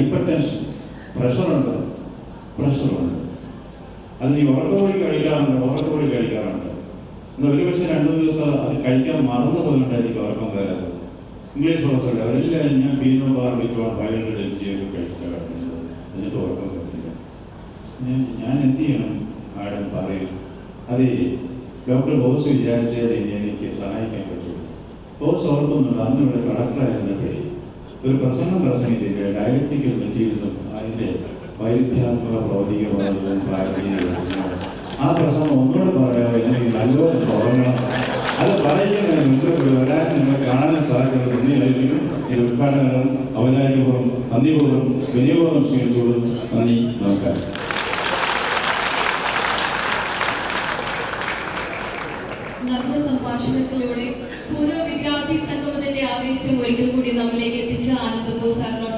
Hyper tension, പ്രഷറുണ്ട്. അത് നീ ഉറക്കമൊഴി കഴിക്കാറുണ്ട്. എന്നാൽ ഒരുപക്ഷെ 2 ദിവസം അത് കഴിക്കാൻ മറന്നു പോയിട്ടുണ്ടായിരിക്കും ഉറക്കം വരാത്തത്. ഇംഗ്ലീഷ് പ്രൊഫസറുടെ അവരെല്ലാം ഞാൻ പീനോ ബാർബിക്കോൺ 500 mg ഒക്കെ കഴിച്ചിട്ടാണ് കിടക്കുന്നത്, എന്നിട്ട് ഉറക്കം വരുന്നില്ല. ഞാൻ എന്ത് ചെയ്യണം? മാഡം പറയും. അതെ, ഡോക്ടർ ബോസ് വിചാരിച്ചാൽ എനിക്ക് സഹായിക്കാൻ പറ്റും. ബോസ് ഓർക്കുന്നുണ്ട്, അന്ന് ഇവിടെ കളക്ടറായിരുന്നപ്പോഴേ ഒരു പ്രസംഗിച്ചിട്ട് ഡയലക്റ്റിക്കൽ മെറ്റീരിയൽസും അതിൻ്റെ വൈരുദ്ധ്യാത്മക ഭൗതികവാദവും പ്രായോഗികവും. ആ പ്രസംഗം ഒന്നുകൂടെ പറയാമോ? എനിക്ക് നല്ലപോലെ തുടങ്ങണം. അത് പറയുന്നതിന് മുമ്പ് വരാൻ നിങ്ങളെ കാണാനും സാധിക്കുന്നത് മുന്നിലായിരിക്കും. ഈ ഉദ്ഘാടനം ഔപചാരികപൂർവ്വം നന്ദിപൂർവ്വം വിനിയോഗം സ്വീകരിച്ചോളും. നന്ദി, നമസ്കാരം. നഗ്ന സംഭാഷണത്തിലൂടെ പൂർവ്വ വിദ്യാർത്ഥി സംഗമത്തിന്റെ ആവേശം ഒരിക്കൽ കൂടി നമ്മിലേക്ക് എത്തിച്ച ആനന്ദബോസ് സാറിനോട്